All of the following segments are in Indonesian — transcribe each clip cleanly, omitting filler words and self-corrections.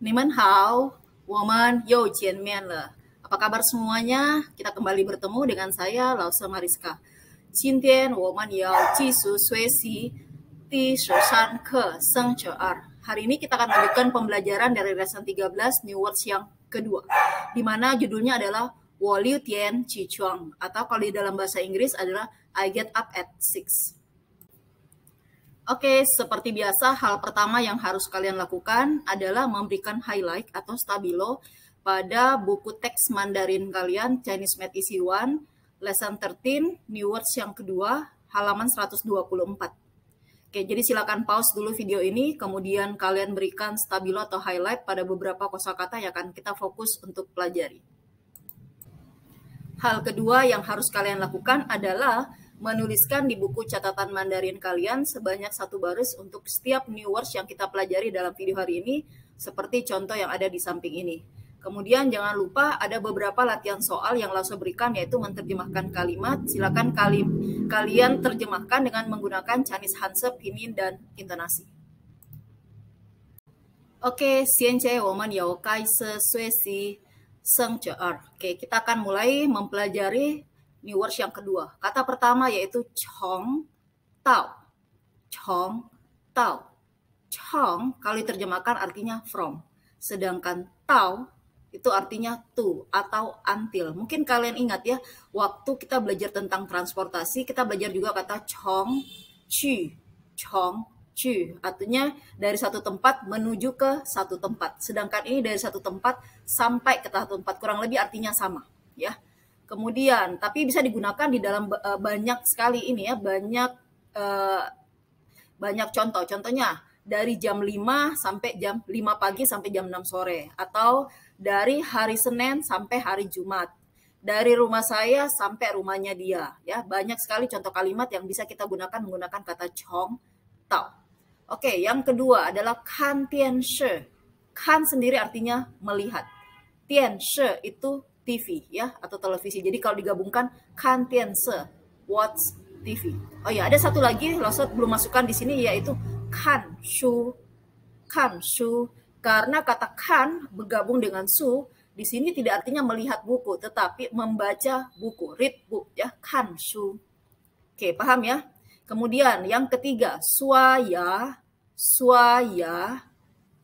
你们好，我们又见面了。Apa kabar semuanya? Kita kembali bertemu dengan saya, Lause Mariska. 今天我们要继续学习第13课生者二. Hari ini kita akan lanjutkan pembelajaran dari lesson 13 New Words yang kedua, di mana judulnya adalah 我六点起床, atau kalau di dalam bahasa Inggris adalah I get up at 6. Oke, seperti biasa, hal pertama yang harus kalian lakukan adalah memberikan highlight atau stabilo pada buku teks Mandarin kalian, Chinese Math Easy 1, Lesson 13, New Words yang kedua, halaman 124. Oke, jadi silakan pause dulu video ini, kemudian kalian berikan stabilo atau highlight pada beberapa kosakata yang akan kita fokus untuk pelajari. Hal kedua yang harus kalian lakukan adalah menuliskan di buku catatan Mandarin kalian sebanyak 1 baris untuk setiap new words yang kita pelajari dalam video hari ini, seperti contoh yang ada di samping ini. Kemudian jangan lupa ada beberapa latihan soal yang Lause berikan, yaitu menerjemahkan kalimat. Silakan kalian terjemahkan dengan menggunakan Chinese Hanse, Pinyin, dan intonasi. Oke, 现在我们要开始学习生者二. Oke, kita akan mulai mempelajari new words yang kedua. Kata pertama yaitu chong tao. Chong tao. Chong kalau diterjemahkan artinya from. Sedangkan tao itu artinya to atau until. Mungkin kalian ingat ya, waktu kita belajar tentang transportasi, kita belajar juga kata chong chu. Chong chu. Artinya dari satu tempat menuju ke satu tempat. Sedangkan ini dari satu tempat sampai ke satu tempat. Kurang lebih artinya sama. Ya. Kemudian, tapi bisa digunakan di dalam banyak sekali ini ya, banyak contoh. Contohnya dari jam 5 sampai jam 5 pagi sampai jam 6 sore, atau dari hari Senin sampai hari Jumat, dari rumah saya sampai rumahnya dia. Ya, banyak sekali contoh kalimat yang bisa kita gunakan menggunakan kata chong tao. Oke, yang kedua adalah kan tian shi. Kan sendiri artinya melihat. Tian shi itu TV ya, atau televisi. Jadi kalau digabungkan kan tian se, watch TV. Oh ya, ada satu lagi Lause belum masukkan di sini, yaitu kan shu. Kan shu, karena kata kan bergabung dengan su di sini tidak artinya melihat buku, tetapi membaca buku, read book ya, kan shu. Oke, paham ya? Kemudian yang ketiga, suaya. Suaya.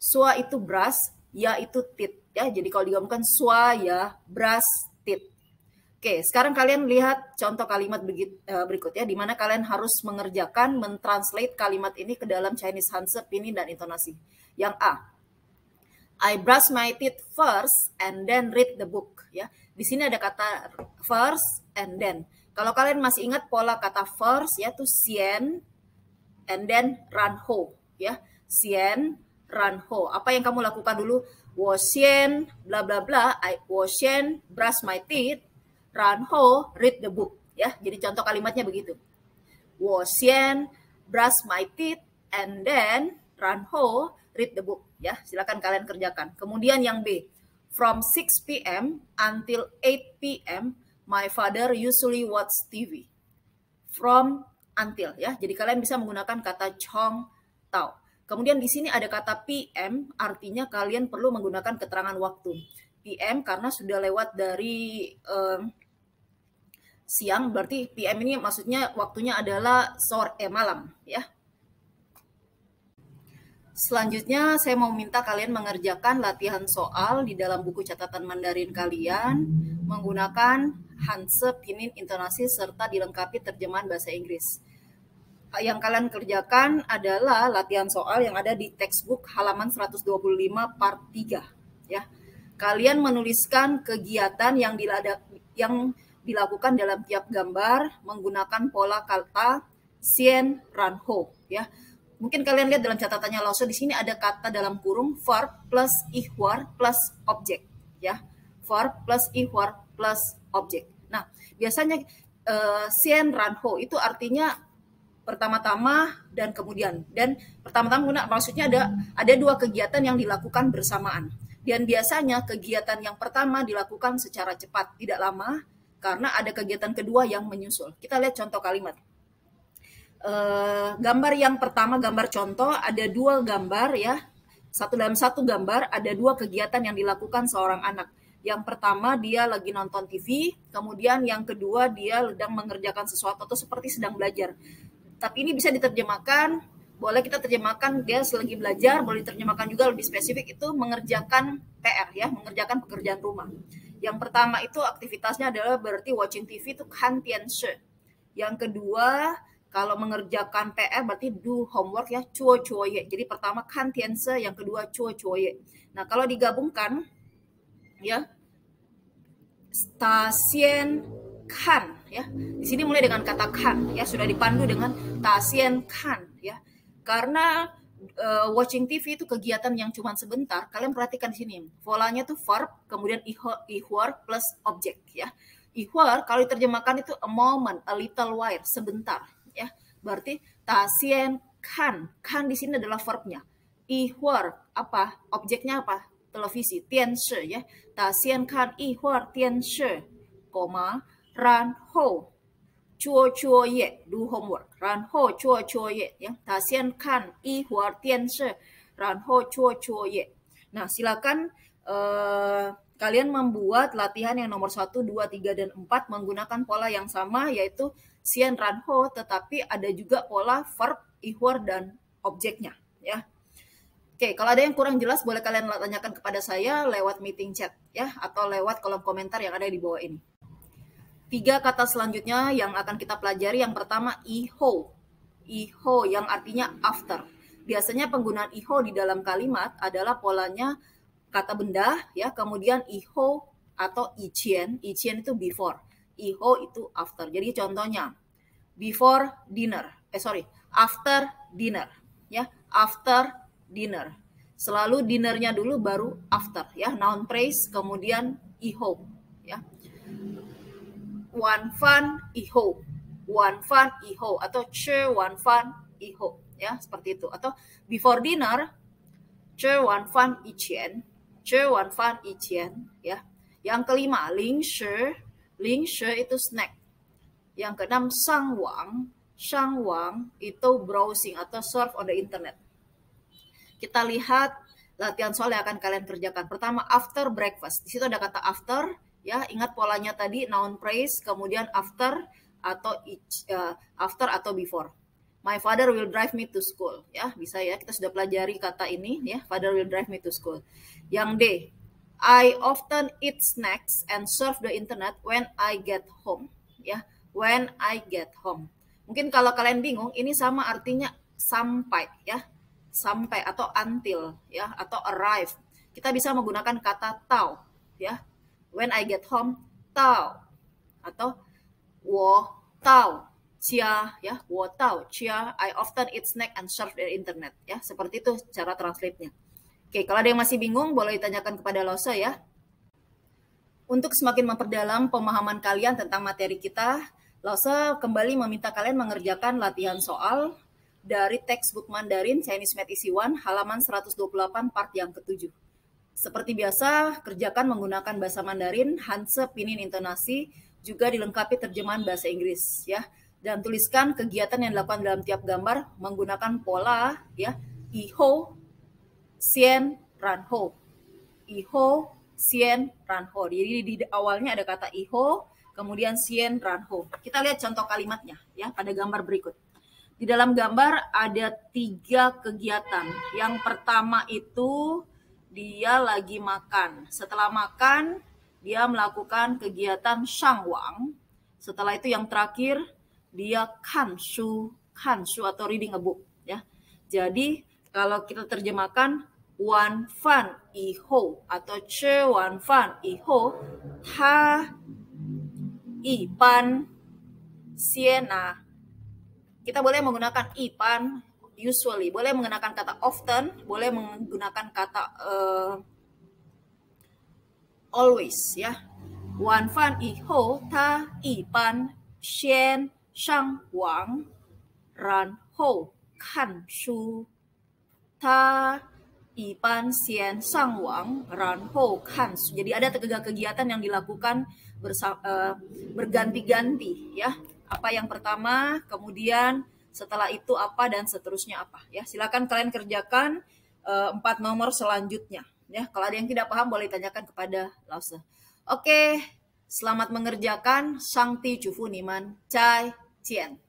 Sua itu brush, ya itu tit. Ya, jadi kalau digabungkan suaya, brush, tit. Oke, sekarang kalian lihat contoh kalimat berikut ya, di mana kalian harus mengerjakan, mentranslate kalimat ini ke dalam Chinese Hanse, Pinyin, dan intonasi. Yang A, I brush my teeth first and then read the book. Ya, di sini ada kata first and then. Kalau kalian masih ingat pola kata first, yaitu sien and then ranho. Ya, sien, ranho. Apa yang kamu lakukan dulu? 我先 bla bla bla, 我先 brush my teeth, 然后 read the book. Ya, jadi contoh kalimatnya begitu. 我先 brush my teeth and then 然后 read the book. Ya, silakan kalian kerjakan. Kemudian yang B, from 6 p.m. until 8 p.m. my father usually watch TV. From until ya. Jadi kalian bisa menggunakan kata chong tao. Kemudian di sini ada kata PM, artinya kalian perlu menggunakan keterangan waktu. PM karena sudah lewat dari siang, berarti PM ini maksudnya waktunya adalah sore, malam ya. Selanjutnya saya mau minta kalian mengerjakan latihan soal di dalam buku catatan Mandarin kalian menggunakan Hanse, Pinyin, intonasi, serta dilengkapi terjemahan bahasa Inggris. Yang kalian kerjakan adalah latihan soal yang ada di textbook halaman 125 part 3 ya. Kalian menuliskan kegiatan yang dilakukan dalam tiap gambar menggunakan pola kata sien ranho ya. Mungkin kalian lihat dalam catatannya Lause di sini ada kata dalam kurung verb plus ihwar plus objek ya. Verb plus ihwar plus objek. Nah, biasanya sien ranho itu artinya pertama-tama dan kemudian. Dan pertama-tama maksudnya ada dua kegiatan yang dilakukan bersamaan. Dan biasanya kegiatan yang pertama dilakukan secara cepat, tidak lama, karena ada kegiatan kedua yang menyusul. Kita lihat contoh kalimat. Gambar yang pertama, gambar contoh, ada dua gambar ya. dalam satu gambar ada dua kegiatan yang dilakukan seorang anak. Yang pertama dia lagi nonton TV, kemudian yang kedua dia sedang mengerjakan sesuatu atau seperti sedang belajar. Tapi ini bisa diterjemahkan, boleh kita terjemahkan dia lagi belajar, boleh diterjemahkan juga lebih spesifik itu mengerjakan PR ya, mengerjakan pekerjaan rumah. Yang pertama itu aktivitasnya adalah berarti watching TV itu kan tian shi. Yang kedua kalau mengerjakan PR berarti do homework ya, cuo cuo ye. Jadi pertama kan tian shi, yang kedua cuo cuo ye. Nah kalau digabungkan ya, stasiun kan ya. Di sini mulai dengan kata kan ya, sudah dipandu dengan stasiun kan ya. Karena watching TV itu kegiatan yang cuma sebentar. Kalian perhatikan di sini, polanya tuh verb, kemudian ihwar plus objek ya. Ihwar kalau diterjemahkan itu a moment, a little while, sebentar ya. Berarti stasiun kan di sini adalah verbnya. Ihwar apa? Objeknya apa? Televisi, tian shi ya. Stasiun kan ihwar tian shi, koma, ran ho cuo cuo ye, do homework, ran ho cuo cuo ye ya. Stasiun kan ihwar tian shi, ran ho cuo cuo ye. Nah, silakan kalian membuat latihan yang nomor 1, 2, 3, dan 4 menggunakan pola yang sama, yaitu sien ran ho, tetapi ada juga pola verb, ihwar, dan objeknya ya. Oke, kalau ada yang kurang jelas boleh kalian tanyakan kepada saya lewat meeting chat ya, atau lewat kolom komentar yang ada di bawah ini. 3 kata selanjutnya yang akan kita pelajari, yang pertama iho. Iho yang artinya after. Biasanya penggunaan iho di dalam kalimat adalah polanya kata benda ya, kemudian iho atau ichien. Ichien itu before, iho itu after. Jadi contohnya before dinner, after dinner ya, after dinner. Selalu dinnernya dulu baru after ya, noun phrase kemudian iho ya. Wan fan iho, wan fan iho, atau che wan fan iho ya, seperti itu. Atau before dinner che wan fan ichien, che wan fan ichien ya. Yang kelima ling shi itu snack. Yang keenam shang wang itu browsing atau surf on the internet. Kita lihat latihan soal yang akan kalian kerjakan. Pertama after breakfast, di situ ada kata after ya, ingat polanya tadi noun phrase kemudian after atau before. My father will drive me to school ya, bisa ya, kita sudah pelajari kata ini ya, father will drive me to school. Yang D, I often eat snacks and surf the internet when I get home ya, when I get home. Mungkin kalau kalian bingung ini sama artinya sampai ya, sampai atau until ya, atau arrive. Kita bisa menggunakan kata tao ya. When I get home, tao, atau wo tao chia ya, wo tao chia I often eat snack and surf the internet ya. Seperti itu cara translate-nya. Oke, kalau ada yang masih bingung boleh ditanyakan kepada Lose ya. Untuk semakin memperdalam pemahaman kalian tentang materi kita, Lose kembali meminta kalian mengerjakan latihan soal dari textbook Mandarin Chinese Math Easy 1 halaman 128 part yang ke-7. Seperti biasa, kerjakan menggunakan bahasa Mandarin, Hanse, Pinyin, intonasi, juga dilengkapi terjemahan bahasa Inggris ya. Dan tuliskan kegiatan yang dilakukan dalam tiap gambar menggunakan pola ya, iho, sien, ran ho. Iho, sien, ran ho. Jadi di awalnya ada kata iho, kemudian sien, ran ho. Kita lihat contoh kalimatnya ya pada gambar berikut. Di dalam gambar ada 3 kegiatan. Yang pertama itu dia lagi makan. Setelah makan, dia melakukan kegiatan shangwang. Setelah itu yang terakhir, dia kanshu atau reading a book ya. Jadi kalau kita terjemahkan wan fan iho atau che wan fan iho, ha ipan siena. Kita boleh menggunakan ipan usually, boleh menggunakan kata often, boleh menggunakan kata always ya. Wan fan iho ta ipan xian shang wang ran ho kan shu ta ipan xian shang wang ran ho kan shu. Jadi ada 3 kegiatan yang dilakukan berganti-ganti ya. Apa yang pertama, kemudian setelah itu apa, dan seterusnya apa ya. Silakan kalian kerjakan 4 nomor selanjutnya. Ya, kalau ada yang tidak paham boleh tanyakan kepada Lause. Oke, selamat mengerjakan. Shangti Chufu Niman Cai Cien.